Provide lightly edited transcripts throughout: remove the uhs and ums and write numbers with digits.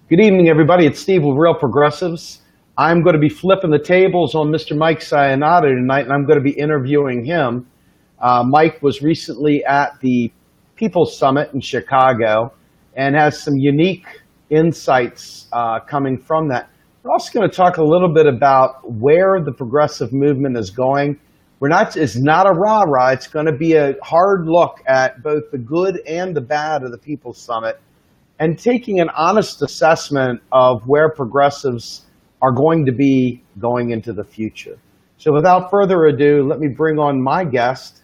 Good evening, everybody. It's Steve with Real Progressives. I'm going to be flipping the tables on Mr. Mike Sainato tonight, and I'm going to be interviewing him. Mike was recently at the People's Summit in Chicago and has some unique insights coming from that. We're also going to talk a little bit about where the progressive movement is going. It's not a rah-rah. It's going to be a hard look at both the good and the bad of the People's Summit, and taking an honest assessment of where progressives are going to be going into the future. So without further ado, let me bring on my guest,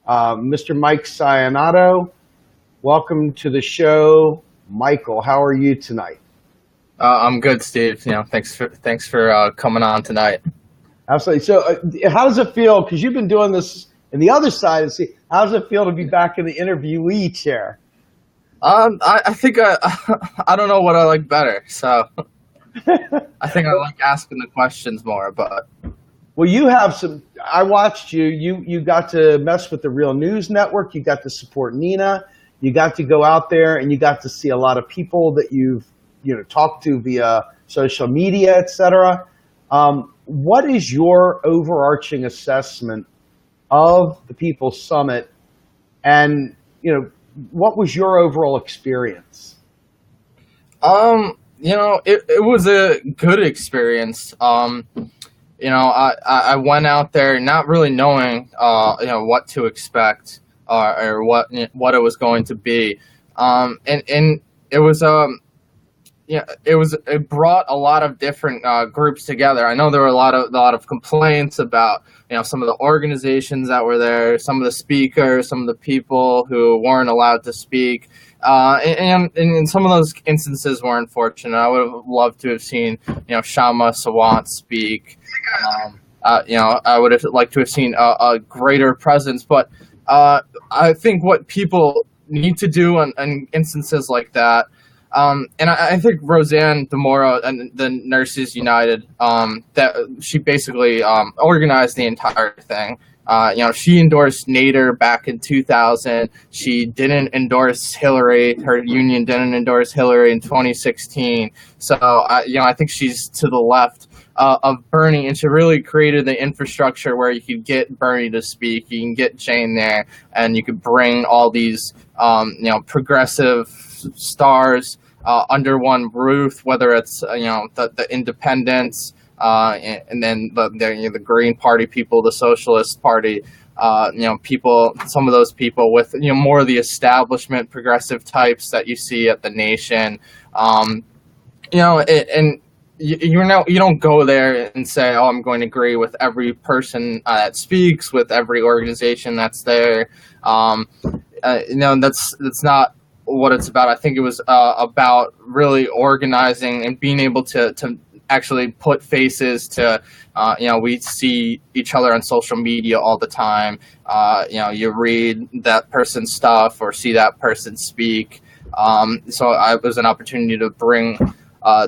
Mr. Mike Sainato. Welcome to the show, Michael. How are you tonight? I'm good, Steve. Thanks for coming on tonight. Absolutely. So how does it feel, because you've been doing this in the other side, how does it feel to be back in the interviewee chair? I think I don't know what I like better, so I think I like asking the questions more. But well, you have some. I watched you. You got to mess with the Real News Network. You got to support Nina. You got to go out there and you got to see a lot of people that you've talked to via social media, etc. What is your overarching assessment of the People's Summit, and what was your overall experience? It was a good experience. I went out there not really knowing, what to expect or what it was going to be. And it was, it brought a lot of different groups together. I know there were a lot of complaints about some of the organizations that were there, some of the speakers, some of the people who weren't allowed to speak, and some of those instances were unfortunate. I would have loved to have seen Shama Sawant speak. I would have liked to have seen a greater presence, but I think what people need to do in instances like that. And I think Roseanne DeMora and the Nurses United, that she basically organized the entire thing. She endorsed Nader back in 2000. She didn't endorse Hillary. Her union didn't endorse Hillary in 2016. So, I think she's to the left of Bernie, and she really created the infrastructure where you could get Bernie to speak, you can get Jane there, and you could bring all these, progressive stars under one roof, whether it's the independents, and then the Green Party people, the Socialist Party, some of those people with more of the establishment progressive types that you see at the Nation, and you don't go there and say, oh, I'm going to agree with every person that speaks, with every organization that's there. That's not what it's about. I think it was about really organizing and being able to actually put faces to, we see each other on social media all the time. You read that person's stuff or see that person speak. So it was an opportunity to bring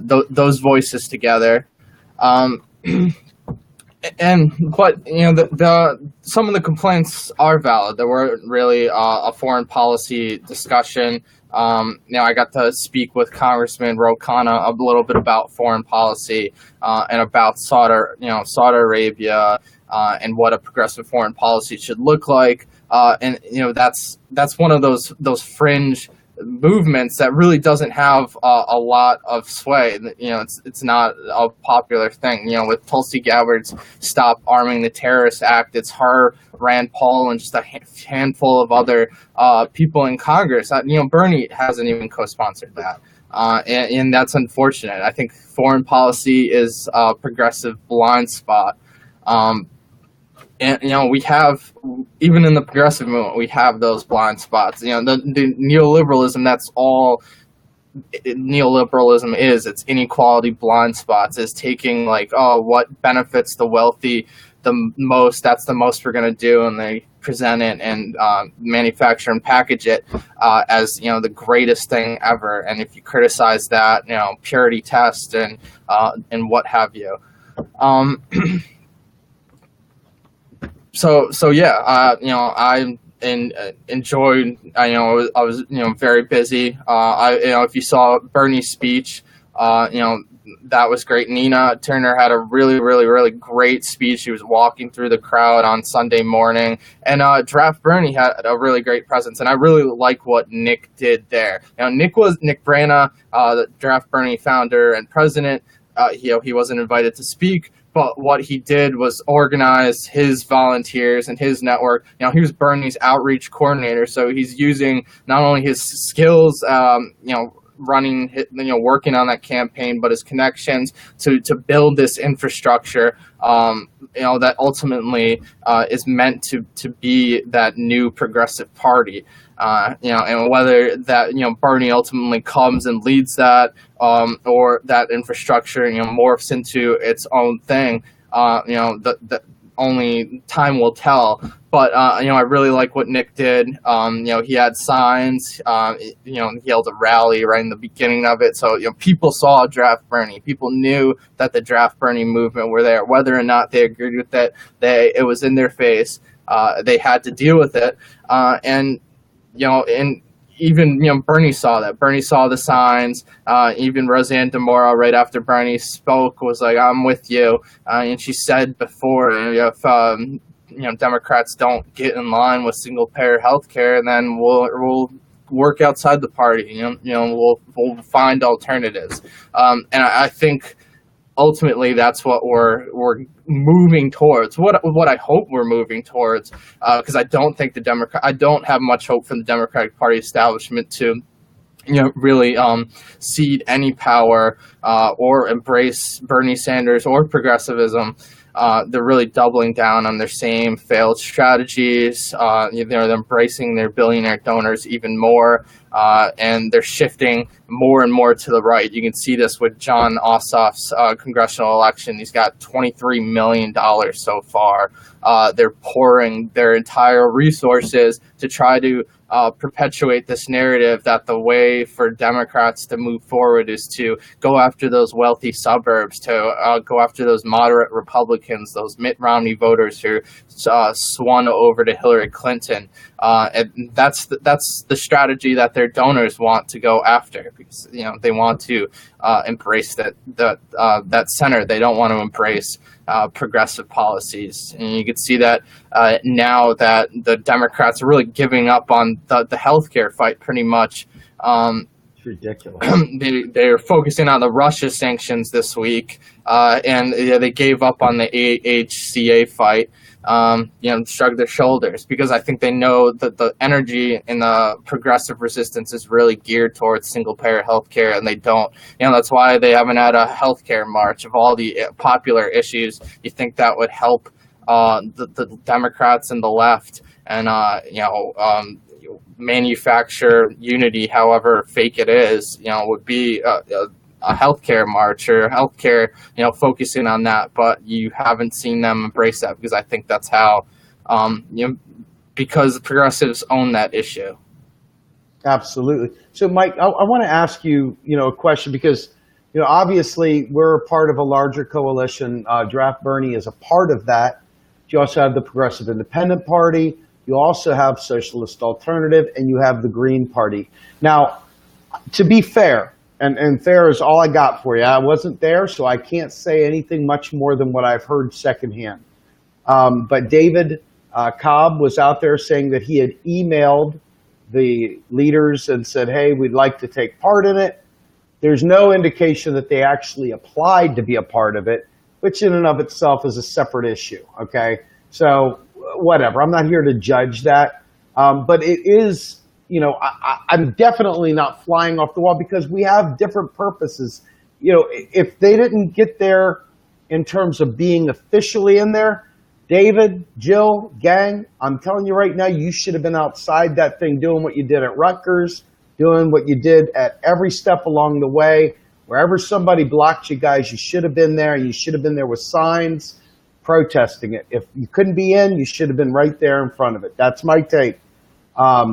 those voices together. But some of the complaints are valid. There weren't really a foreign policy discussion. I got to speak with Congressman Ro Khanna a little bit about foreign policy and about Saudi Arabia and what a progressive foreign policy should look like. That's one of those fringe movements that really doesn't have a lot of sway. It's not a popular thing. With Tulsi Gabbard's Stop Arming the Terrorists Act, it's her, Rand Paul, and just a handful of other people in Congress. Bernie hasn't even co-sponsored that, and that's unfortunate. I think foreign policy is a progressive blind spot. And we have, even in the progressive movement, we have those blind spots. The neoliberalism, that's all neoliberalism is. It's inequality blind spots. It's taking what benefits the wealthy the most, that's the most we're going to do, and they present it and manufacture and package it as the greatest thing ever. And if you criticize that, purity test and what have you. So yeah, I enjoyed. I was very busy. If you saw Bernie's speech, That was great. Nina Turner had a really, really, really great speech. She was walking through the crowd on Sunday morning, and Draft Bernie had a really great presence. And I really like what Nick did there. Nick Brana, the Draft Bernie founder and president. He wasn't invited to speak, but what he did was organize his volunteers and his network. He was Bernie's outreach coordinator, so he's using not only his skills, working on that campaign, but his connections to build this infrastructure, that ultimately is meant to be that new progressive party. And whether that, Bernie ultimately comes and leads that, or that infrastructure, morphs into its own thing, the only time will tell. But, I really like what Nick did. He had signs, he held a rally right in the beginning of it. So, people saw Draft Bernie. People knew that the Draft Bernie movement were there. Whether or not they agreed with it, it was in their face. They had to deal with it. And even Bernie saw that. Bernie saw the signs. Even Roseanne DeMora, right after Bernie spoke, was like, "I'm with you." And she said before, if Democrats don't get in line with single payer health care, then we'll work outside the party. We'll find alternatives. And I think ultimately that's what we're moving towards. What I hope we're moving towards, because I don't have much hope for the Democratic Party establishment to really cede any power or embrace Bernie Sanders or progressivism. They're really doubling down on their same failed strategies. They're embracing their billionaire donors even more, and they're shifting more and more to the right. You can see this with John Ossoff's congressional election. He's got $23 million so far. They're pouring their entire resources to try to perpetuate this narrative that the way for Democrats to move forward is to go after those wealthy suburbs, to go after those moderate Republicans, those Mitt Romney voters who swung over to Hillary Clinton. And that's the strategy that their donors want to go after, because they want to embrace that center. They don't want to embrace progressive policies. And you can see that now that the Democrats are really giving up on the healthcare fight pretty much. It's ridiculous. They're focusing on the Russia sanctions this week, and they gave up on the AHCA fight. Shrug their shoulders, because I think they know that the energy in the progressive resistance is really geared towards single payer healthcare, and they don't. That's why they haven't had a healthcare march. Of all the popular issues, you think that would help the Democrats and the left, and manufacture unity, however fake it is. Would be a healthcare march or healthcare, focusing on that, but you haven't seen them embrace that, because I think that's how, because the progressives own that issue. Absolutely. So, Mike, I want to ask you, a question, because, obviously we're a part of a larger coalition. Draft Bernie is a part of that. You also have the Progressive Independent Party. You also have Socialist Alternative, and you have the Green Party. Now, to be fair, and fair is all I got for you. I wasn't there, so I can't say anything much more than what I've heard secondhand. But David Cobb was out there saying that he had emailed the leaders and said, hey, we'd like to take part in it. There's no indication that they actually applied to be a part of it, which in and of itself is a separate issue, okay? So whatever, I'm not here to judge that. But it is, I'm definitely not flying off the wall, because we have different purposes. If they didn't get there in terms of being officially in there, David, Jill, gang, I'm telling you right now, you should have been outside that thing doing what you did at Rutgers, doing what you did at every step along the way. Wherever somebody blocked you guys, you should have been there. You should have been there with signs protesting it. If you couldn't be in, you should have been right there in front of it. That's my take.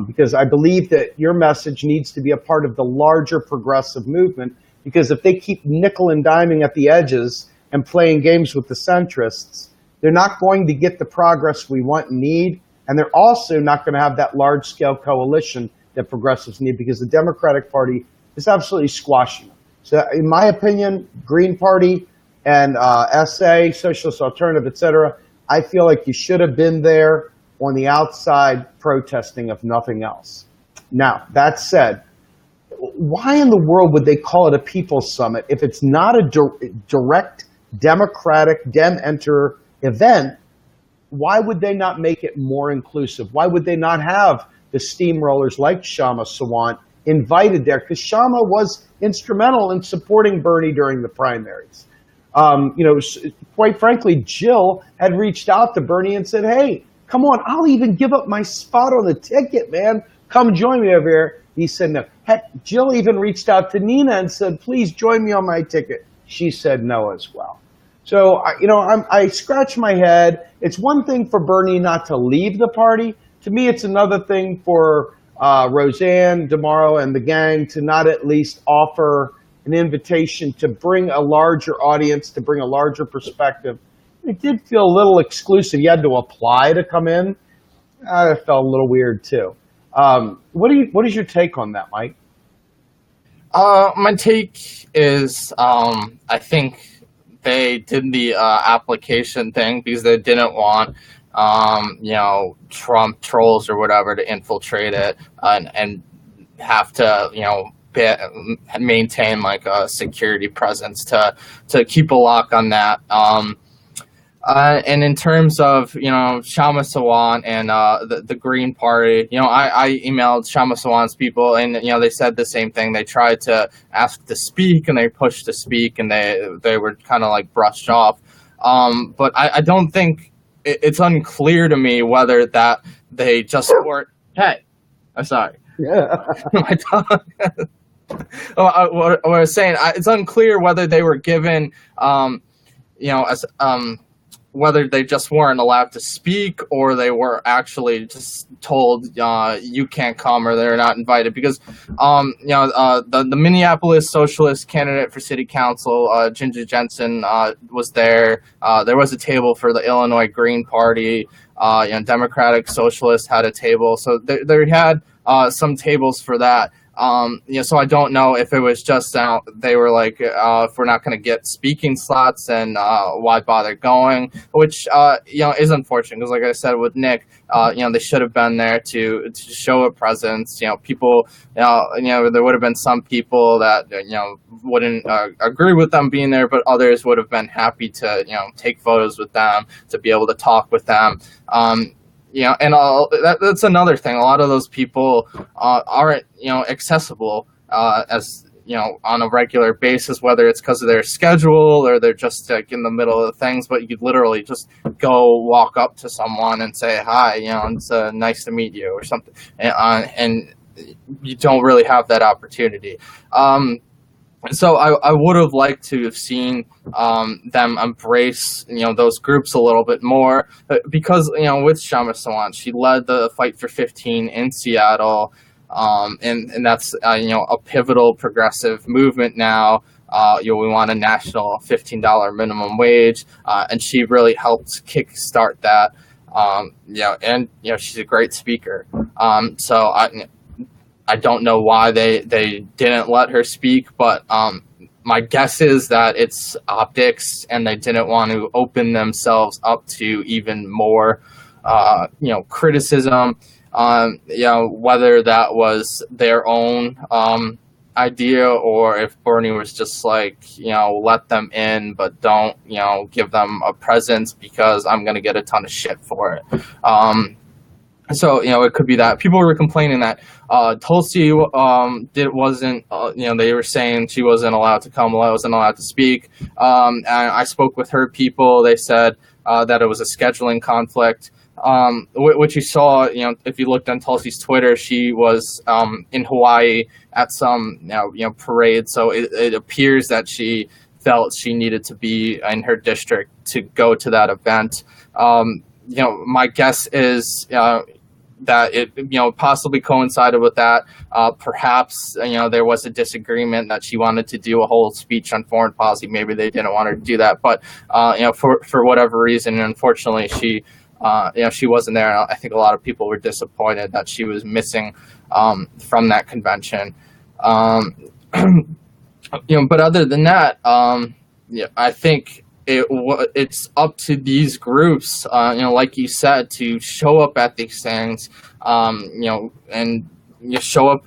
Because I believe that your message needs to be a part of the larger progressive movement, because if they keep nickel and diming at the edges and playing games with the centrists, they're not going to get the progress we want and need, and they're also not going to have that large-scale coalition that progressives need, because the Democratic Party is absolutely squashing them. So, in my opinion, Green Party and SA, Socialist Alternative, etc., I feel like you should have been there on the outside protesting, if nothing else. Now, that said, why in the world would they call it a People's Summit if it's not a direct democratic dem-enter event? Why would they not make it more inclusive? Why would they not have the steamrollers like Shama Sawant invited there? Because Shama was instrumental in supporting Bernie during the primaries. Quite frankly, Jill had reached out to Bernie and said, hey, come on, I'll even give up my spot on the ticket, man. Come join me over here. He said no. Heck, Jill even reached out to Nina and said, please join me on my ticket. She said no as well. So, I scratch my head. It's one thing for Bernie not to leave the party. To me, it's another thing for Roseanne, DeMauro, and the gang to not at least offer an invitation to bring a larger audience, to bring a larger perspective. It did feel a little exclusive. You had to apply to come in. It felt a little weird, too. What is your take on that, Mike? My take is I think they did the application thing because they didn't want Trump trolls or whatever to infiltrate it and have to maintain like a security presence to keep a lock on that. And in terms of, Shama Sawant and the Green Party, I emailed Shama Sawant's people and, they said the same thing. They tried to ask to speak and they pushed to speak and they were kind of like brushed off. But I don't think it's unclear to me whether that they just weren't. Hey, I'm sorry. Yeah. My dog. What I was saying, it's unclear whether they were given, whether they just weren't allowed to speak or they were actually just told you can't come or they're not invited because the Minneapolis socialist candidate for city council, Ginger Jensen, was there. There was a table for the Illinois Green Party. Democratic Socialists had a table, so they had some tables for that. So I don't know if it was just they were like, if we're not going to get speaking slots, then why bother going? Which is unfortunate because, like I said with Nick, they should have been there to show a presence. People, there would have been some people that wouldn't agree with them being there, but others would have been happy to take photos with them, to be able to talk with them. That's another thing. A lot of those people aren't, accessible as on a regular basis, whether it's because of their schedule or they're just like in the middle of things. But you could literally just go walk up to someone and say hi, it's nice to meet you or something, and you don't really have that opportunity. So I would have liked to have seen them embrace those groups a little bit more because with Shama Sawant, she led the Fight for 15 in Seattle, and that's a pivotal progressive movement now. We want a national $15 minimum wage, and she really helped kickstart that. And she's a great speaker. So I don't know why they didn't let her speak, but my guess is that it's optics and they didn't want to open themselves up to even more, criticism. Whether that was their own idea or if Bernie was just like, let them in, but don't, give them a presence because I'm going to get a ton of shit for it. So, it could be that people were complaining that Tulsi wasn't, they were saying she wasn't allowed to come, wasn't allowed to speak. And I spoke with her people. They said that it was a scheduling conflict, which you saw, if you looked on Tulsi's Twitter, she was in Hawaii at some parade. So it appears that she felt she needed to be in her district to go to that event. My guess is that it possibly coincided with that. Perhaps there was a disagreement that she wanted to do a whole speech on foreign policy. Maybe they didn't want her to do that, but for whatever reason, unfortunately, she wasn't there. I think a lot of people were disappointed that she was missing from that convention. But other than that, yeah, I think it's up to these groups, like you said, to show up at these things, and show up,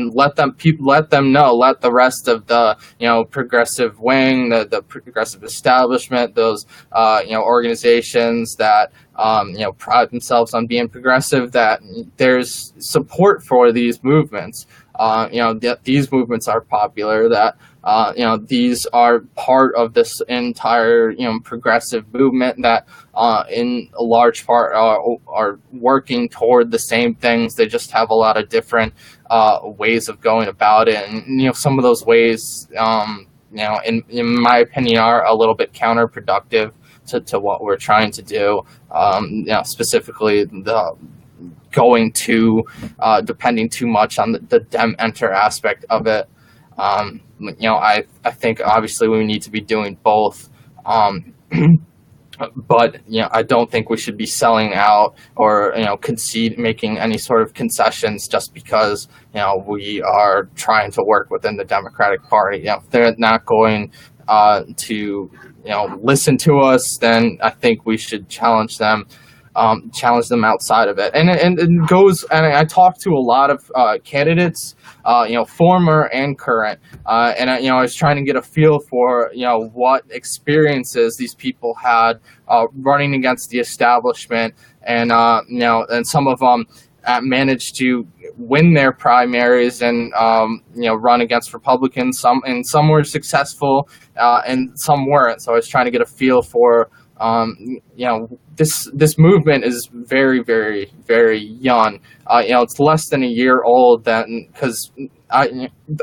let them know, let the rest of the progressive wing, the progressive establishment, those organizations that pride themselves on being progressive, that there's support for these movements. That these movements are popular, that these are part of this entire progressive movement, that in a large part are working toward the same things. They just have a lot of different ways of going about it, and some of those ways, in my opinion, are a little bit counterproductive to what we're trying to do. Specifically the going to depending too much on the dem enter aspect of it. I think obviously we need to be doing both. But I don't think we should be selling out or making any sort of concessions just because we are trying to work within the Democratic Party. If they're not going to listen to us, then I think we should challenge them outside of it. And it goes, and I talked to a lot of candidates, former and current, and I was trying to get a feel for what experiences these people had running against the establishment, and and some of them managed to win their primaries and run against Republicans. Some were successful, and some weren't. So I was trying to get a feel for this movement is very, very, very young. It's less than a year old. Then, because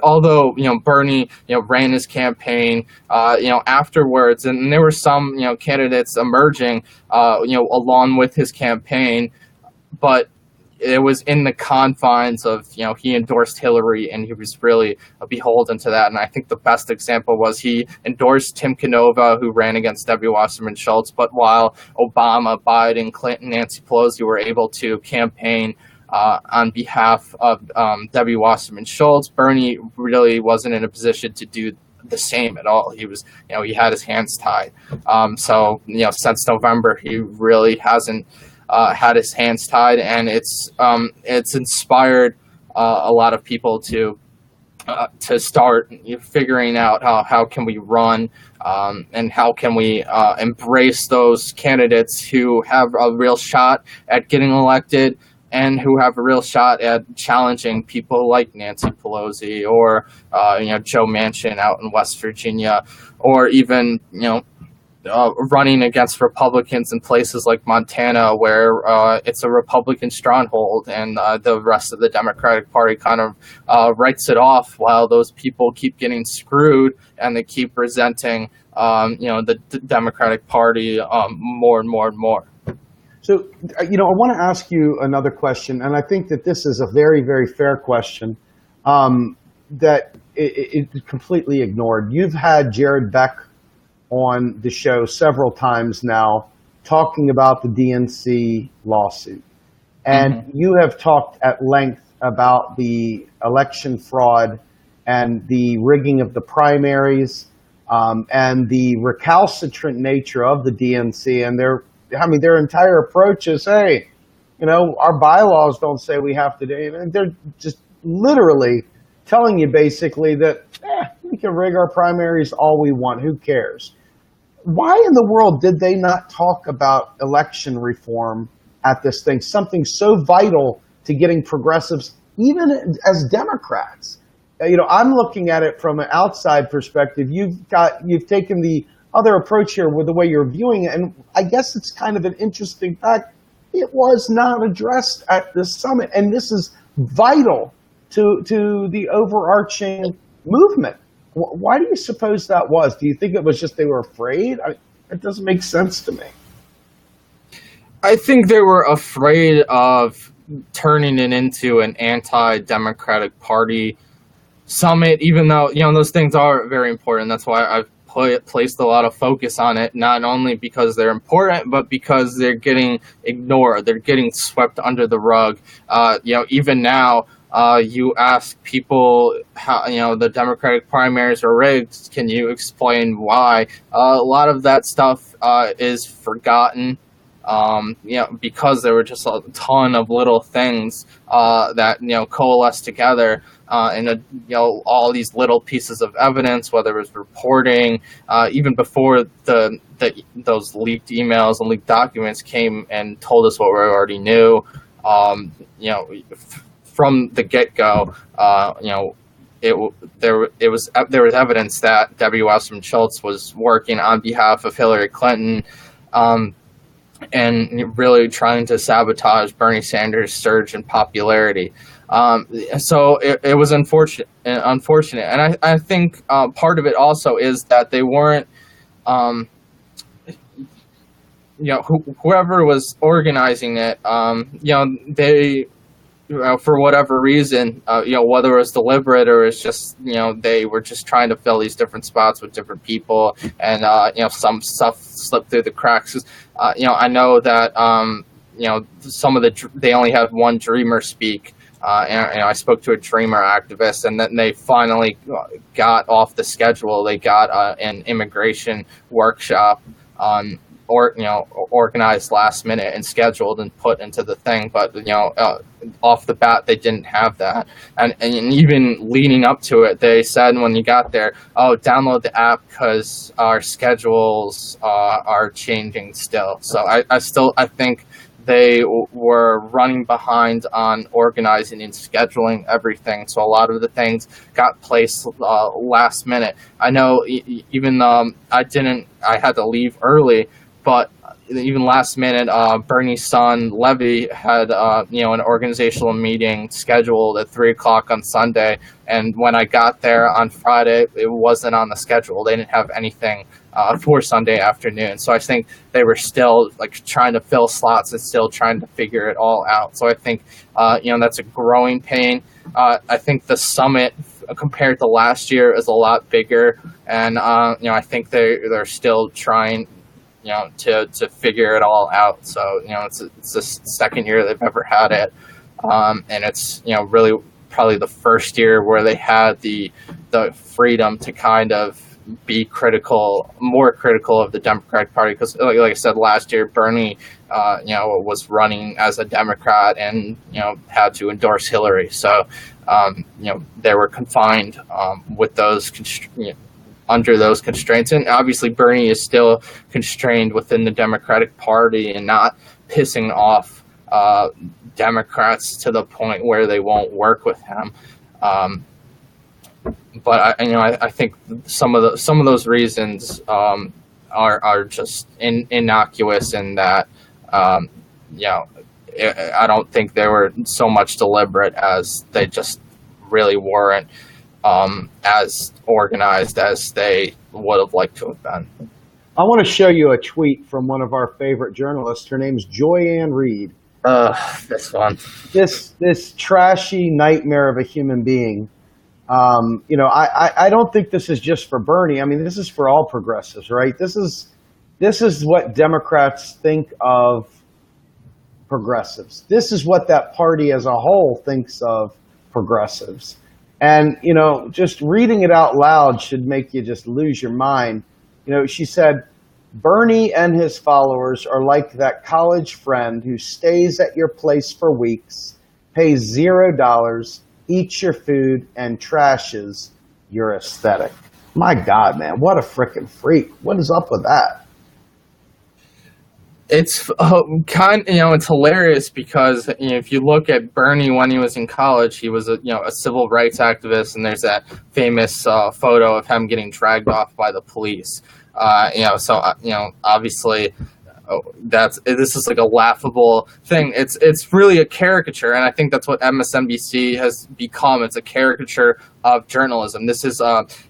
although Bernie ran his campaign afterwards, and there were some candidates emerging along with his campaign, but it was in the confines of he endorsed Hillary, and he was really beholden to that. And I think the best example was he endorsed Tim Canova, who ran against Debbie Wasserman Schultz. But while Obama, Biden, Clinton, Nancy Pelosi were able to campaign on behalf of Debbie Wasserman Schultz, Bernie really wasn't in a position to do the same at all. He was, he had his hands tied. So since November, he really hasn't had his hands tied, and it's inspired a lot of people to start figuring out how can we run, and how can we embrace those candidates who have a real shot at getting elected and who have a real shot at challenging people like Nancy Pelosi or Joe Manchin out in West Virginia, or even running against Republicans in places like Montana, where it's a Republican stronghold, and the rest of the Democratic Party kind of writes it off, while those people keep getting screwed and they keep resenting the Democratic Party more and more and more. So, I want to ask you another question, and I think that this is a very, very fair question that it completely ignored. You've had Jared Beck on the show several times now talking about the DNC lawsuit. And you have talked at length about the election fraud and the rigging of the primaries, and the recalcitrant nature of the DNC. And their entire approach is, hey, our bylaws don't say we have to do it. And they're just literally telling you basically that we can rig our primaries all we want. Who cares? Why in the world did they not talk about election reform at this thing, something so vital to getting progressives, even as Democrats? I'm looking at it from an outside perspective. You've taken the other approach here with the way you're viewing it, and I guess it's kind of an interesting fact. It was not addressed at this summit, and this is vital to the overarching movement. Why do you suppose that was? Do you think it was just they were afraid? It doesn't make sense to me. I think they were afraid of turning it into an anti-Democratic Party summit, even though, those things are very important. That's why I've placed a lot of focus on it, not only because they're important, but because they're getting ignored. They're getting swept under the rug. Even now, You ask people how, the Democratic primaries are rigged. Can you explain why? A lot of that stuff is forgotten. Because there were just a ton of little things that coalesced together, and all these little pieces of evidence, whether it was reporting, even before those leaked emails and leaked documents came and told us what we already knew. From the get-go, there was evidence that Debbie Wasserman Schultz was working on behalf of Hillary Clinton. And really trying to sabotage Bernie Sanders' surge in popularity. So it was unfortunate, and I think part of it also is that they weren't, whoever was organizing it, they. For whatever reason, whether it was deliberate or it's just, they were just trying to fill these different spots with different people, and some stuff slipped through the cracks. I know that some of they only had one dreamer speak, and I spoke to a dreamer activist, and then they finally got off the schedule. They got an immigration workshop organized last minute and scheduled and put into the thing, but off the bat they didn't have that, and even leading up to it, they said when you got there, download the app because our schedules are changing still. So I think they were running behind on organizing and scheduling everything, so a lot of the things got placed last minute. I know even I had to leave early, but even last minute, Bernie's son Levy had an organizational meeting scheduled at 3:00 on Sunday, and when I got there on Friday, it wasn't on the schedule. They didn't have anything for Sunday afternoon. So I think they were still trying to fill slots and still trying to figure it all out. So I think that's a growing pain. I think the summit compared to last year is a lot bigger, and I think they're still trying to figure it all out. So it's the second year they've ever had it, and it's really probably the first year where they had the freedom to kind of be more critical of the Democratic Party, because like I said, last year Bernie was running as a Democrat and had to endorse Hillary, so they were confined with those under those constraints. And obviously Bernie is still constrained within the Democratic Party and not pissing off Democrats to the point where they won't work with him. But I think some of those reasons are just innocuous in that I don't think they were so much deliberate as they just really weren't as organized as they would have liked to have been. I want to show you a tweet from one of our favorite journalists. Her name's Joy Ann Reid. This one. This trashy nightmare of a human being. I don't think this is just for Bernie. I mean, this is for all progressives, right? This is what Democrats think of progressives. This is what that party as a whole thinks of progressives. And, just reading it out loud should make you just lose your mind. She said, Bernie and his followers are like that college friend who stays at your place for weeks, pays $0, eats your food, and trashes your aesthetic. My God, man, what a frickin' freak. What is up with that? It's it's hilarious because if you look at Bernie when he was in college, he was a civil rights activist, and there's that famous photo of him getting dragged off by the police. Obviously this is like a laughable thing. It's really a caricature, and I think that's what MSNBC has become. It's a caricature of journalism. This is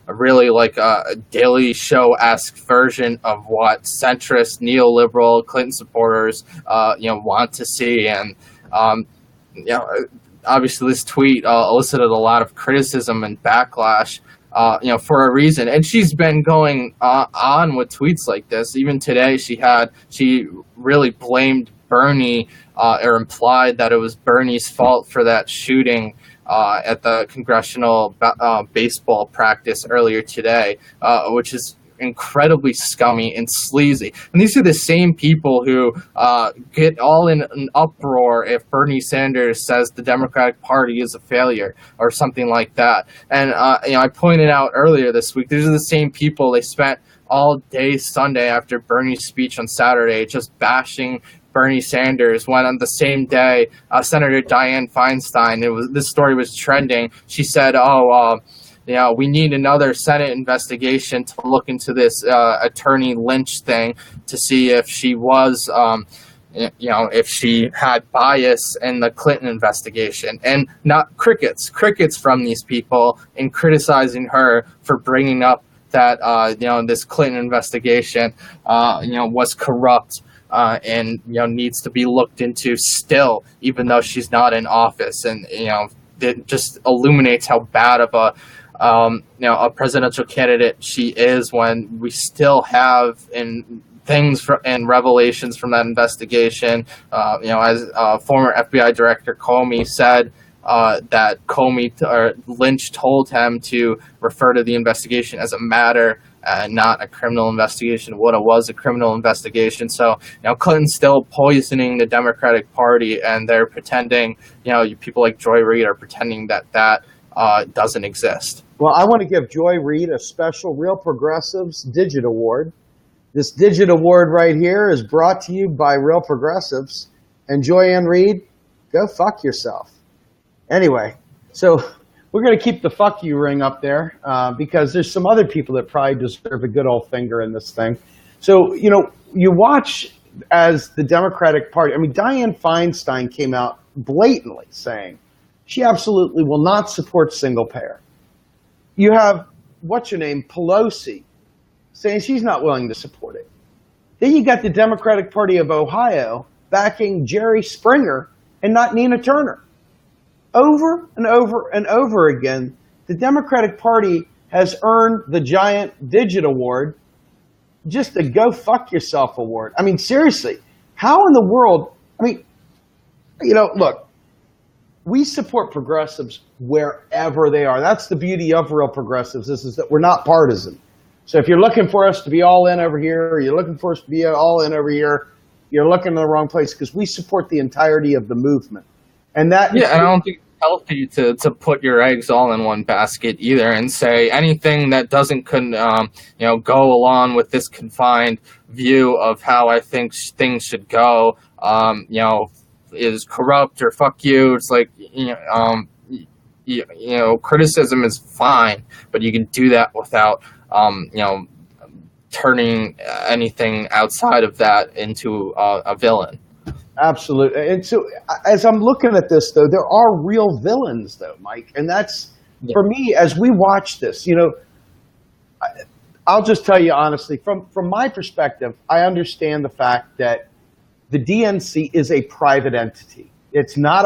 really like a Daily Show-esque version of what centrist, neoliberal Clinton supporters want to see. And obviously this tweet elicited a lot of criticism and backlash for a reason. And she's been going on with tweets like this. Even today, she really blamed Bernie or implied that it was Bernie's fault for that shooting at the congressional baseball practice earlier today, which is incredibly scummy and sleazy. And these are the same people who get all in an uproar if Bernie Sanders says the Democratic Party is a failure or something like that. And I pointed out earlier this week, these are the same people. They spent all day Sunday after Bernie's speech on Saturday just bashing Bernie Sanders, when on the same day Senator Dianne Feinstein, this story was trending. She said, we need another Senate investigation to look into this attorney Lynch thing to see if she was, if she had bias in the Clinton investigation. And not crickets from these people in criticizing her for bringing up that, this Clinton investigation, was corrupt. And needs to be looked into still, even though she's not in office, and it just illuminates how bad of a presidential candidate she is when we still have and revelations from that investigation. As former FBI Director Comey said, that Lynch told him to refer to the investigation as a matter, not a criminal investigation, what it was, a criminal investigation. So, Clinton's still poisoning the Democratic Party, and they're pretending, people like Joy Reid are pretending that doesn't exist. Well, I want to give Joy Reid a special Real Progressives Digit Award. This Digit Award right here is brought to you by Real Progressives. And Joyanne Reid, go fuck yourself. Anyway, so we're going to keep the fuck you ring up there because there's some other people that probably deserve a good old finger in this thing. So, you watch as the Democratic Party, Dianne Feinstein came out blatantly saying she absolutely will not support single payer. You have, Pelosi, saying she's not willing to support it. Then you got the Democratic Party of Ohio backing Jerry Springer and not Nina Turner. Over and over and over again, the Democratic Party has earned the giant Digit Award, just a go fuck yourself award. Seriously, how in the world, look, we support progressives wherever they are. That's the beauty of Real Progressives, is that we're not partisan. So if you're looking for us to be all in over here, or you're looking for us to be all in over here, you're looking in the wrong place, because we support the entirety of the movement. And that and I don't think it's healthy to put your eggs all in one basket either, and say anything that doesn't go along with this confined view of how I think things should go, is corrupt or fuck you. It's like, criticism is fine, but you can do that without turning anything outside of that into a villain. Absolutely. And so as I'm looking at this, though, there are real villains, though, Mike. And that's, for me, as we watch this, I'll just tell you honestly, from my perspective, I understand the fact that the DNC is a private entity. It's not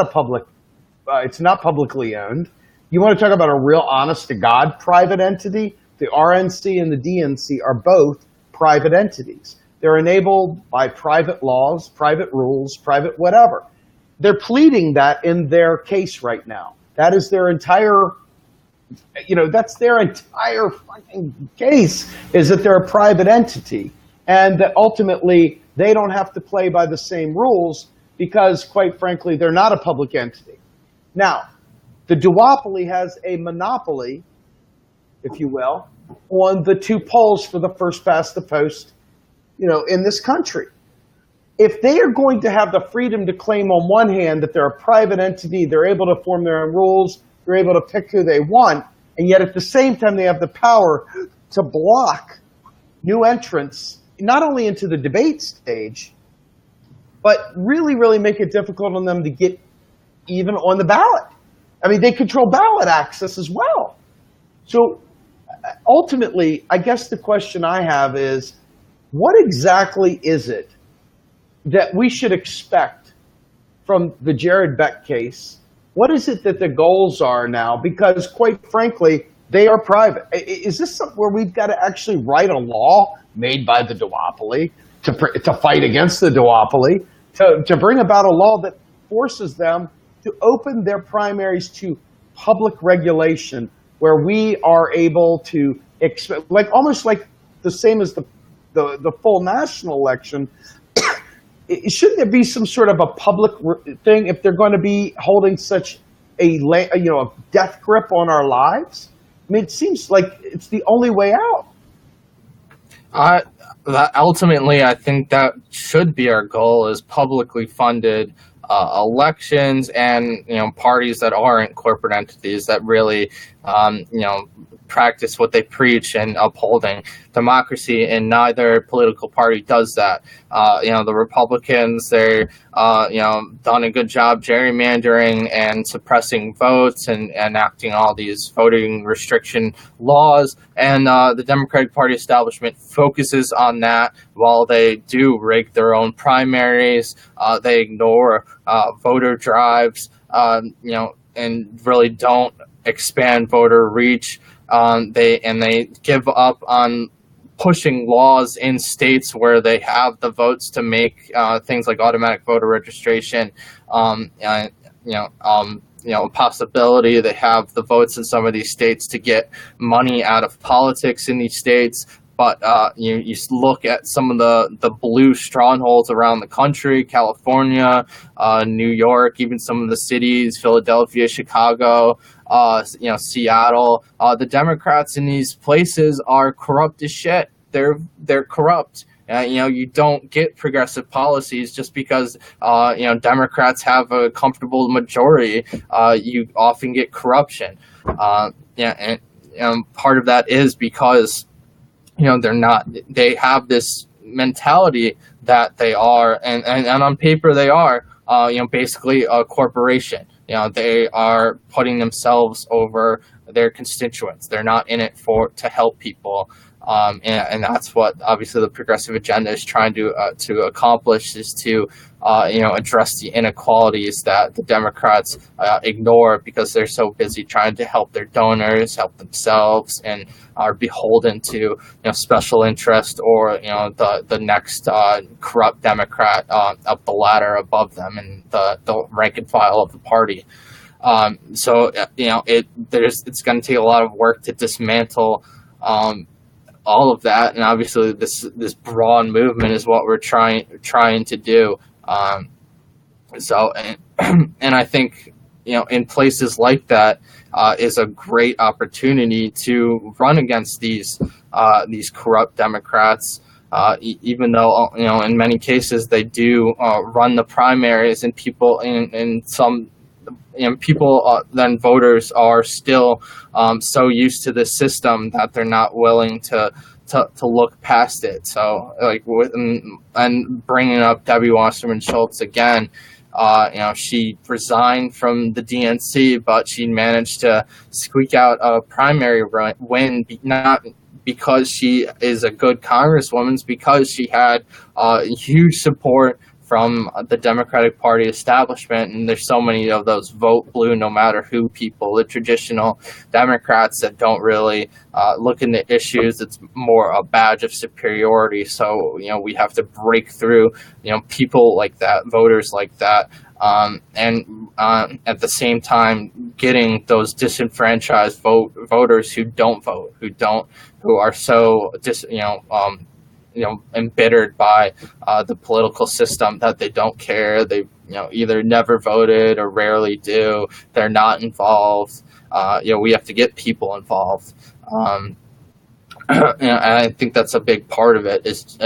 it's not publicly owned. You want to talk about a real honest to God private entity? The RNC and the DNC are both private entities. They're enabled by private laws, private rules, private whatever. They're pleading that in their case right now. That is their entire, that's their entire fucking case, is that they're a private entity. And that ultimately they don't have to play by the same rules because, quite frankly, they're not a public entity. Now, the duopoly has a monopoly, if you will, on the two polls for the first past the post, in this country. If they are going to have the freedom to claim on one hand that they're a private entity, they're able to form their own rules, they're able to pick who they want, and yet at the same time they have the power to block new entrants, not only into the debate stage, but really, really make it difficult on them to get even on the ballot. They control ballot access as well. So ultimately, I guess the question I have is, what exactly is it that we should expect from the Jared Beck case? What is it that the goals are now? Because quite frankly, they are private. Is this something where we've got to actually write a law made by the duopoly to fight against the duopoly, to bring about a law that forces them to open their primaries to public regulation where we are able to like almost like the same as the full national election. Shouldn't there be some sort of a public thing if they're going to be holding such a death grip on our lives? I mean, it seems like it's the only way out. Ultimately, I think that should be our goal: is publicly funded elections, and parties that aren't corporate entities that really practice what they preach and upholding democracy, and neither political party does that. The Republicans, they're done a good job gerrymandering and suppressing votes and enacting all these voting restriction laws, and the Democratic Party establishment focuses on that while they do rig their own primaries. They ignore voter drives, and really don't expand voter reach. They give up on pushing laws in states where they have the votes to make things like automatic voter registration, a possibility. They have the votes in some of these states to get money out of politics in these states. But you look at some of the blue strongholds around the country: California, New York, even some of the cities, Philadelphia, Chicago, Seattle. The Democrats in these places are corrupt as shit. They're corrupt. You don't get progressive policies just because Democrats have a comfortable majority. You often get corruption. And part of that is because they have this mentality that they are, and on paper they are, basically a corporation. They are putting themselves over their constituents. They're not in it to help people. And that's what obviously the progressive agenda is trying to accomplish, is to address the inequalities that the Democrats ignore because they're so busy trying to help their donors, help themselves, and are beholden to special interest or the next corrupt Democrat up the ladder above them and the rank and file of the party. So it's going to take a lot of work to dismantle all of that, and obviously this broad movement is what we're trying to do. And I think in places like that is a great opportunity to run against these corrupt Democrats. Even though in many cases they do run the primaries, and people in some. People, then voters, are still so used to the system that they're not willing to look past it. So, like, and bringing up Debbie Wasserman Schultz again, she resigned from the DNC, but she managed to squeak out a primary win, not because she is a good congresswoman, it's because she had huge support from the Democratic Party establishment, and there's so many of those vote blue no matter who people, the traditional Democrats that don't really look into issues. It's more a badge of superiority. So we have to break through people like that, voters like that, and at the same time getting those disenfranchised voters who don't vote, who are so embittered by the political system that they don't care. They either never voted or rarely do. They're not involved. We have to get people involved. And I think that's a big part of it, is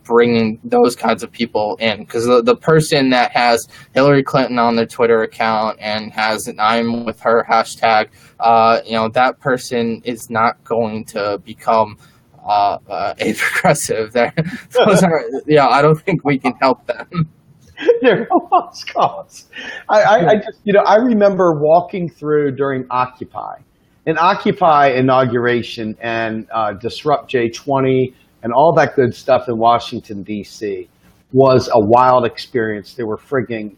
bringing those kinds of people in, because the person that has Hillary Clinton on their Twitter account and has an "I'm with her" hashtag, that person is not going to become a progressive. I don't think we can help them. They're lost cause. I just, I remember walking through during Occupy inauguration and Disrupt J20 and all that good stuff in Washington, D.C. was a wild experience. There were frigging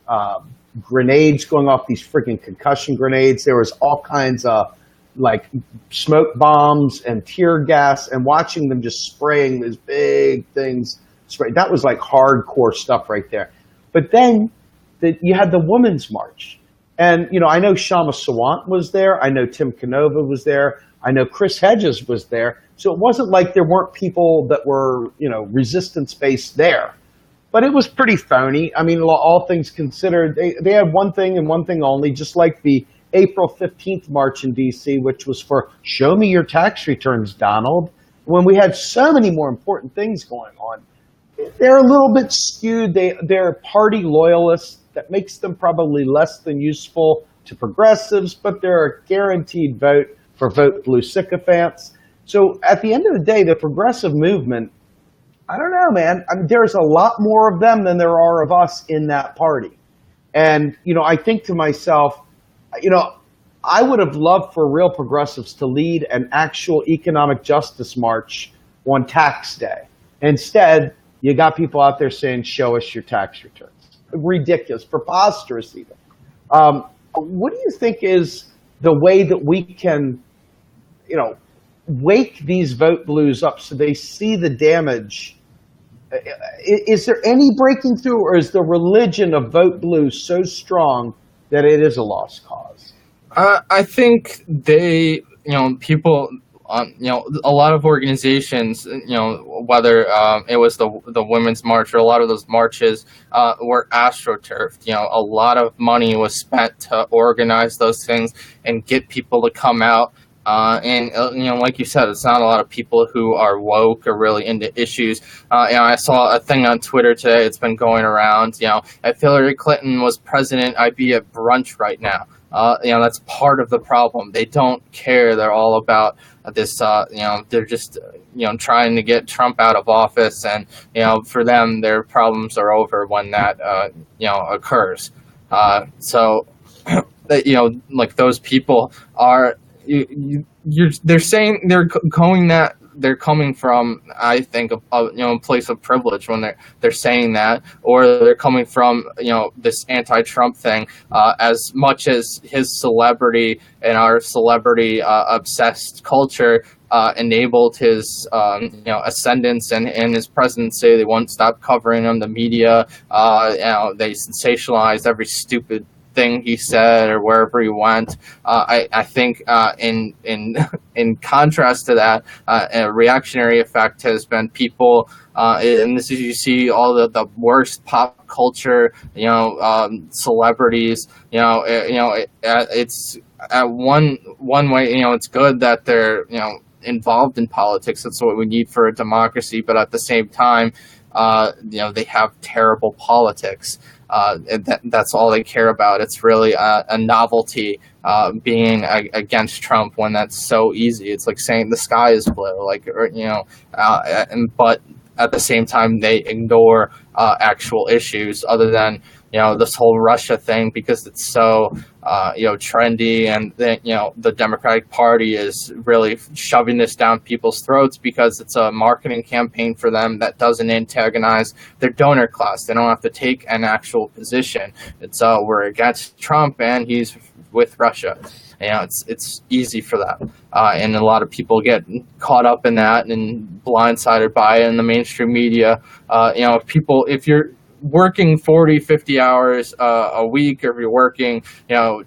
grenades going off, these frigging concussion grenades. There was all kinds of like smoke bombs and tear gas, and watching them just spraying these big things. That was like hardcore stuff right there. But then you had the Women's March, And, I know Shama Sawant was there. I know Tim Canova was there. I know Chris Hedges was there. So it wasn't like there weren't people that were, resistance-based there. But it was pretty phony. I mean, all things considered, they had one thing and one thing only, just like the April 15th march in D.C., which was for show me your tax returns, Donald, when we had so many more important things going on. They're a little bit skewed. They're party loyalists. That makes them probably less than useful to progressives, but they're a guaranteed vote for vote blue sycophants. So at the end of the day, the progressive movement, I don't know, man. I mean, there's a lot more of them than there are of us in that party. And, I think to myself, I would have loved for real progressives to lead an actual economic justice march on tax day. Instead, you got people out there saying, show us your tax returns. Ridiculous, preposterous even. What do you think is the way that we can, wake these vote blues up so they see the damage? Is there any breaking through, or is the religion of vote blue so strong that it is a lost cause? I think people, a lot of organizations, whether it was the Women's March or a lot of those marches were astroturfed. A lot of money was spent to organize those things and get people to come out. And like you said, it's not a lot of people who are woke or really into issues. I saw a thing on Twitter today. It's been going around. If Hillary Clinton was president, I'd be at brunch right now. That's part of the problem. They don't care. They're all about this. They're just trying to get Trump out of office, and for them, their problems are over when that occurs. So like those people are. They're saying they're coming from, I think, a place of privilege when they're saying that, or they're coming from this anti-Trump thing. As much as his celebrity and our celebrity obsessed culture enabled his ascendance and his presidency, they won't stop covering him. The media, they sensationalized every stupid thing he said or wherever he went. I think in contrast to that, a reactionary effect has been people, and this is, you see all the worst pop culture, celebrities. It's at one way, it's good that they're involved in politics. That's what we need for a democracy. But at the same time, they have terrible politics. That's all they care about. It's really a novelty being against Trump when that's so easy. It's like saying the sky is blue, but at the same time they ignore actual issues other than this whole Russia thing, because it's so trendy, and the Democratic Party is really shoving this down people's throats because it's a marketing campaign for them that doesn't antagonize their donor class. They don't have to take an actual position. It's we're against Trump and he's with Russia. It's easy for that, and a lot of people get caught up in that and blindsided by it in the mainstream media. If you're working 40, 50 hours a week, or if you're working,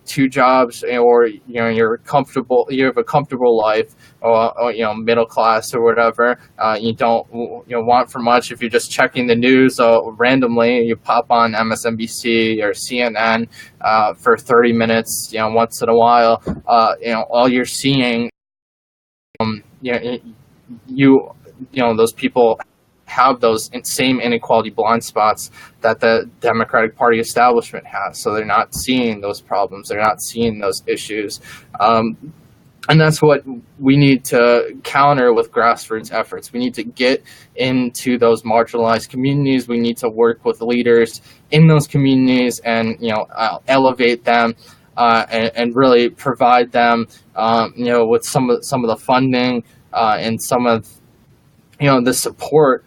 two jobs, or you're comfortable, you have a comfortable life, or middle class or whatever, you don't want for much. If you're just checking the news randomly, you pop on MSNBC or CNN for 30 minutes, once in a while, all you're seeing, those people have those same inequality blind spots that the Democratic Party establishment has. So they're not seeing those problems. They're not seeing those issues. And that's what we need to counter with grassroots efforts. We need to get into those marginalized communities. We need to work with leaders in those communities and, elevate them and really provide them, with some of the funding and some of, the support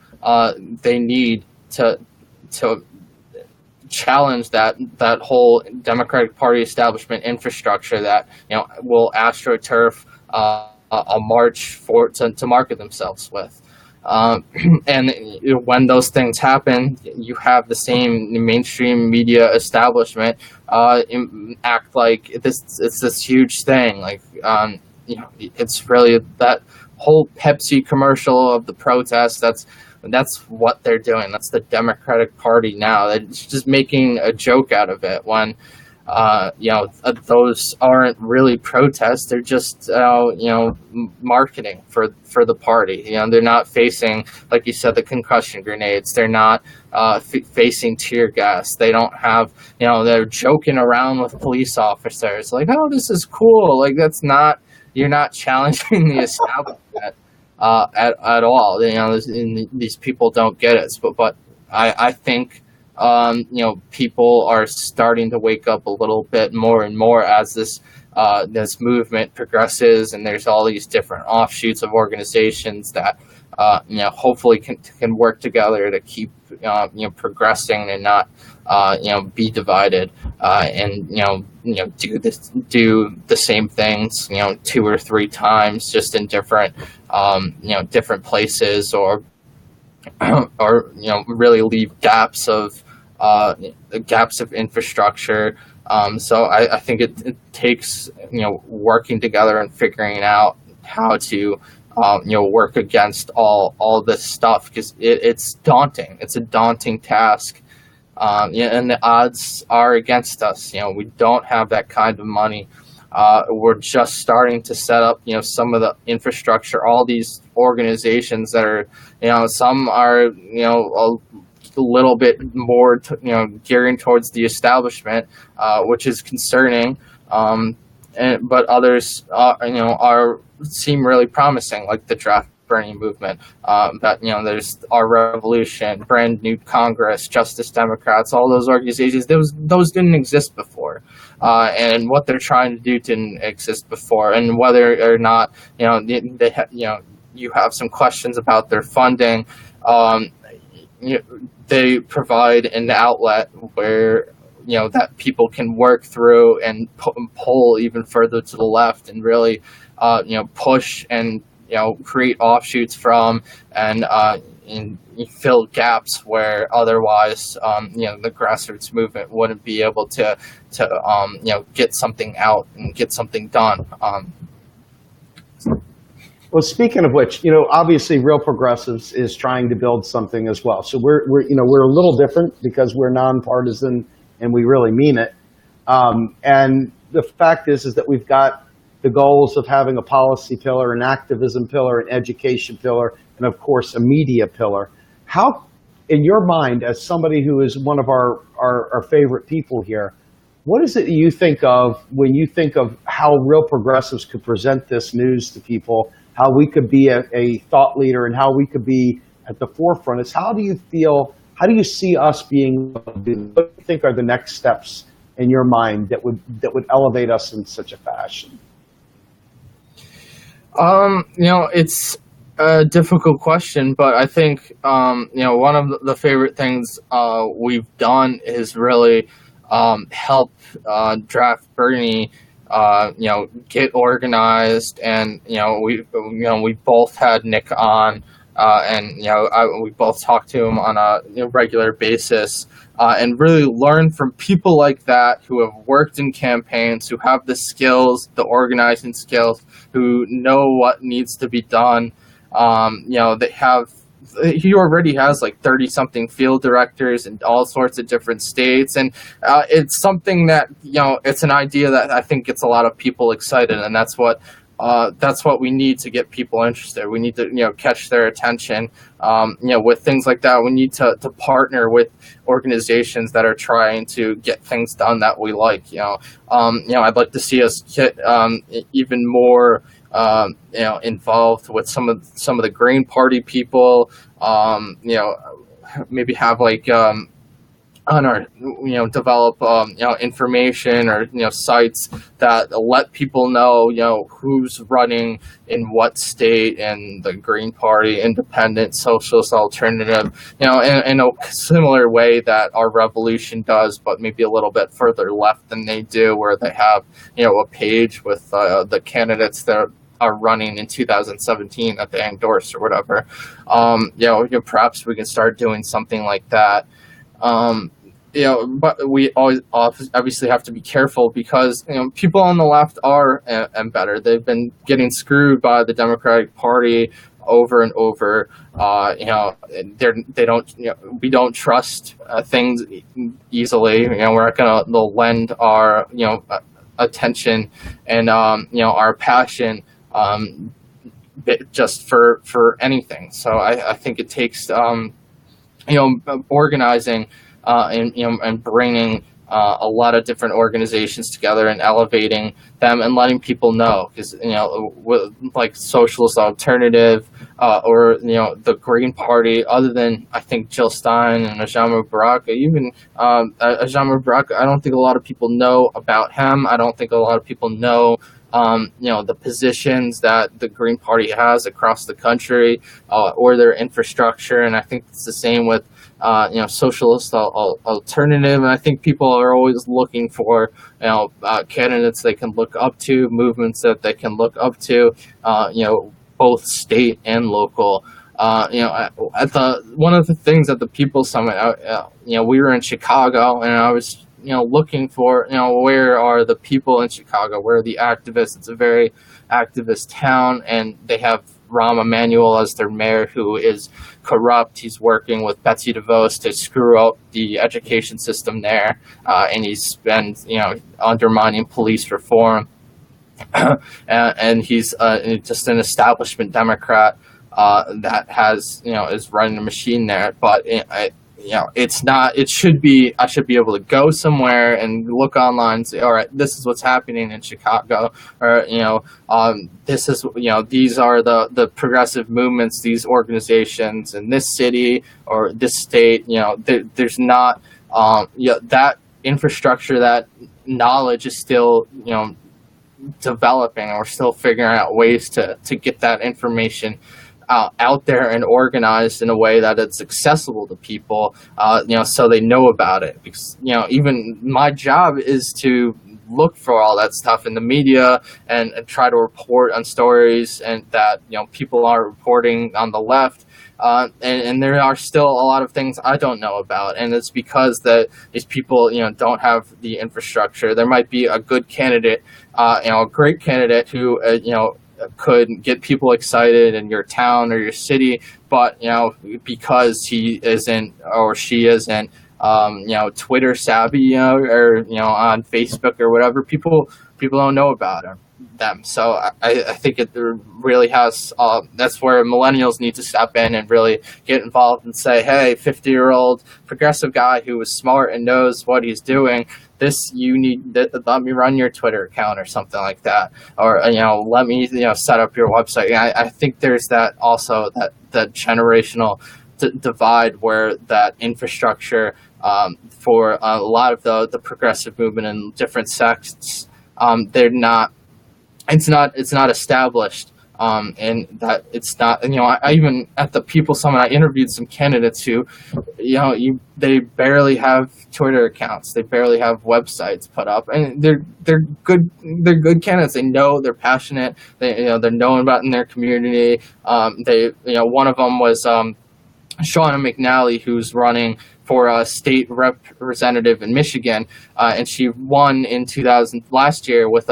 they need to challenge that whole Democratic Party establishment infrastructure that will astroturf a march to market themselves with. And when those things happen, you have the same mainstream media establishment act like it's this huge thing. Like, it's really that whole Pepsi commercial of the protest. That's what they're doing. That's the Democratic Party now. They're just making a joke out of it when those aren't really protests. They're just marketing for the party. They're not facing, like you said, the concussion grenades. They're not facing tear gas. They don't have, they're joking around with police officers like, oh, this is cool. Like, you're not challenging the establishment at all. These people don't get it. But I think people are starting to wake up a little bit more and more as this movement progresses, and there's all these different offshoots of organizations that hopefully can work together to keep progressing and not be divided, and do the same things 2 or 3 times, just in different different places, or really leave gaps of infrastructure. So I think it takes working together and figuring out how to work against all this stuff, because it's daunting. It's a daunting task, and the odds are against us. We don't have that kind of money. We're just starting to set up, some of the infrastructure. All these organizations that are, some are, a little bit more, gearing towards the establishment, which is concerning. But others, seem really promising, like the draft Bernie movement. That there's Our Revolution, Brand New Congress, Justice Democrats, all those organizations. Those didn't exist before, and what they're trying to do didn't exist before. And whether or not you have some questions about their funding, they provide an outlet where that people can work through and pull even further to the left, and really push and create offshoots from, and fill gaps where otherwise the grassroots movement wouldn't be able to get something out and get something done. Well, speaking of which, obviously Real Progressives is trying to build something as well. So we're a little different because we're nonpartisan and we really mean it. And the fact is that we've got the goals of having a policy pillar, an activism pillar, an education pillar, and of course a media pillar. How, in your mind, as somebody who is one of our favorite people here, what is it that you think of when you think of how Real Progressives could present this news to people, how we could be a thought leader, and how we could be at the forefront? Is how do you see us being, what do you think are the next steps in your mind that would elevate us in such a fashion? It's a difficult question, but I think one of the favorite things we've done is really help draft Bernie get organized. And we both had Nick on, and we both talk to him on a regular basis, and really learn from people like that who have worked in campaigns, who have the skills, the organizing skills, who know what needs to be done. He already has like 30 something field directors in all sorts of different states. And it's something that, it's an idea that I think gets a lot of people excited. And that's what we need to get people interested. We need to, catch their attention. With things like that, we need to partner with organizations that are trying to get things done that we like. I'd like to see us get even more involved with some of the Green Party people. Maybe have like on our develop information or sites that let people know who's running in what state, and the Green Party, independent, socialist, alternative, in a similar way that Our Revolution does, but maybe a little bit further left than they do, where they have a page with the candidates that are running in 2017 that they endorse or whatever. Perhaps we can start doing something like that. But we always obviously have to be careful because people on the left are better. They've been getting screwed by the Democratic Party over and over. They don't. We don't trust things easily. We're not gonna lend our attention and our passion just for anything. So I think it takes organizing and bringing a lot of different organizations together and elevating them and letting people know, because like Socialist Alternative or the Green Party, other than I think Jill Stein and Ajama Baraka, even Ajama Baraka, I don't think a lot of people know about him. I don't think a lot of people know the positions that the Green Party has across the country or their infrastructure. And I think it's the same with Socialist Alternative. And I think people are always looking for candidates they can look up to, movements that they can look up to, both state and local. One of the things at the People's Summit, we were in Chicago, and I was looking for, where are the people in Chicago? Where are the activists? It's a very activist town, and they have Rahm Emanuel as their mayor, who is corrupt. He's working with Betsy DeVos to screw up the education system there, and he's been, undermining police reform. And he's just an establishment Democrat that has, is running a machine there. But it's not. It should be. I should be able to go somewhere and look online and say, all right, this is what's happening in Chicago, or this is these are the progressive movements, these organizations in this city or this state. There's not that infrastructure, that knowledge is still developing, and we're still figuring out ways to get that information out there and organized in a way that it's accessible to people, so they know about it. Because even my job is to look for all that stuff in the media and try to report on stories and that people are reporting on the left. And there are still a lot of things I don't know about, and it's because these people don't have the infrastructure. There might be a good candidate, a great candidate who could get people excited in your town or your city, but because he isn't or she isn't Twitter savvy, or on Facebook or whatever, people don't know about them. So I think it really has, that's where millennials need to step in and really get involved and say, hey, 50-year-old progressive guy who is smart and knows what he's doing, let me run your Twitter account or something like that, or let me set up your website. I think there's that also, that generational divide where that infrastructure for a lot of the progressive movement in different sects, it's not established. And that it's not, I even at the People Summit, I interviewed some candidates who, they barely have Twitter accounts, they barely have websites put up, and they're good candidates. They know, they're passionate, they're known about in their community. One of them was Shauna McNally, who's running for a state representative in Michigan, and she won in last year with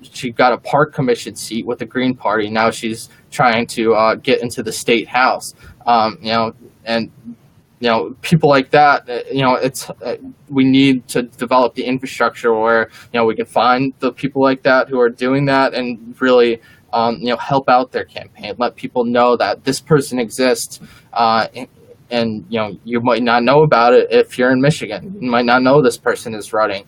she got a park commission seat with the Green Party. Now she's trying to get into the state house. And people like that. It's we need to develop the infrastructure where we can find the people like that who are doing that and really help out their campaign. Let people know that this person exists. And you might not know about it if you're in Michigan. You might not know this person is running.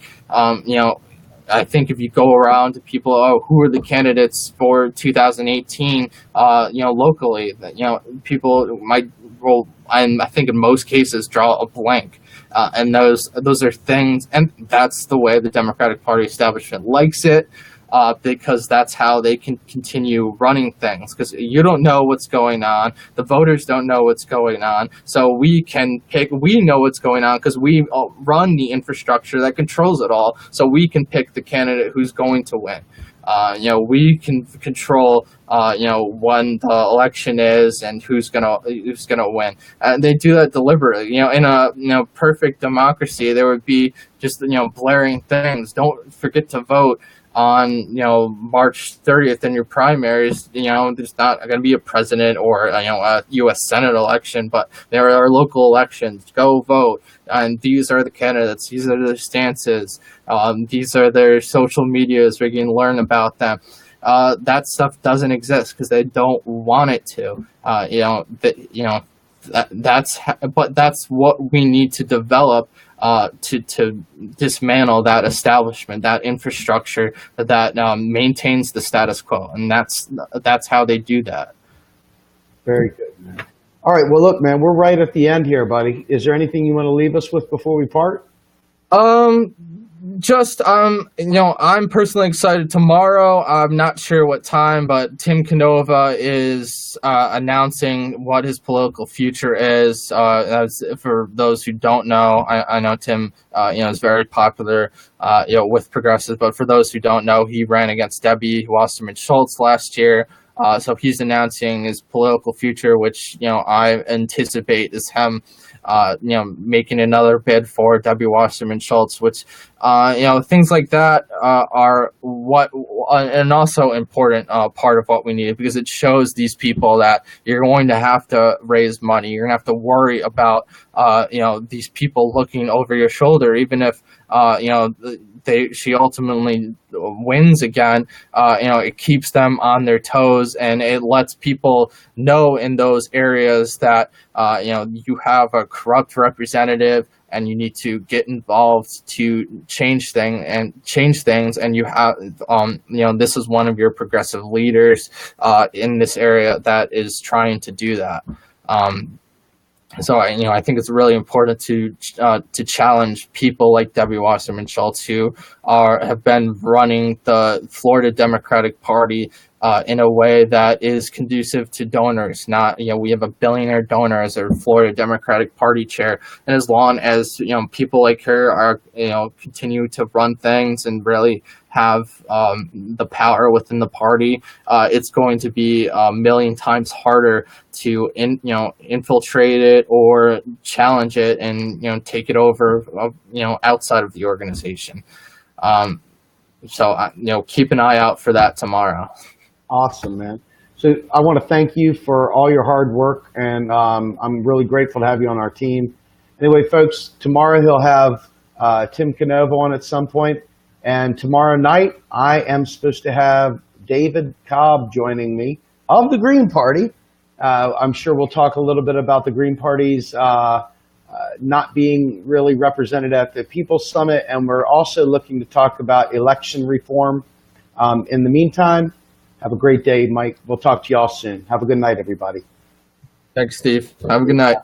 I think if you go around to people, who are the candidates for 2018, locally, people might roll, and I think in most cases draw a blank. And those are things, and that's the way the Democratic Party establishment likes it, because that's how they can continue running things. Because you don't know what's going on, the voters don't know what's going on, so we know what's going on because we run the infrastructure that controls it all, so we can pick the candidate who's going to win. We can control, when the election is and who's gonna win. And they do that deliberately. In a perfect democracy, there would be just blaring things. Don't forget to vote on March 30th in your primaries. There's not going to be a president or a U.S. Senate election, but there are local elections. Go vote, and these are the candidates. These are their stances. These are their social medias where you can learn about them. That stuff doesn't exist because they don't want it to. That's what we need to develop to dismantle that establishment, that infrastructure that maintains the status quo, and that's how they do that. Very good, man. All right, well, look, man, we're right at the end here, buddy. Is there anything you want to leave us with before we part? Just I'm personally excited tomorrow. I'm not sure what time, but Tim Canova is announcing what his political future is. As for those who don't know, I know Tim is very popular with progressives, but for those who don't know, he ran against Debbie Wasserman Schultz last year. So he's announcing his political future, which I anticipate is him making another bid for Debbie Wasserman Schultz, which, things like that are what, and also important part of what we need, because it shows these people that you're going to have to raise money. You're going to have to worry about, these people looking over your shoulder, even if, she ultimately wins again. It keeps them on their toes, and it lets people know in those areas that you have a corrupt representative, and you need to get involved to change things. And you have, this is one of your progressive leaders in this area that is trying to do that. So I think it's really important to challenge people like Debbie Wasserman Schultz, who have been running the Florida Democratic Party in a way that is conducive to donors. Not we have a billionaire donor as our Florida Democratic Party chair, and as long as people like her are continue to run things and really have the power within the party, it's going to be a million times harder to infiltrate it or challenge it and take it over outside of the organization. So keep an eye out for that tomorrow. Awesome, man. So I want to thank you for all your hard work, and I'm really grateful to have you on our team. Anyway, folks, tomorrow he'll have Tim Canova on at some point. And tomorrow night, I am supposed to have David Cobb joining me of the Green Party. I'm sure we'll talk a little bit about the Green Party's not being really represented at the People's Summit. And we're also looking to talk about election reform. In the meantime, have a great day, Mike. We'll talk to y'all soon. Have a good night, everybody. Thanks, Steve. Have a good night.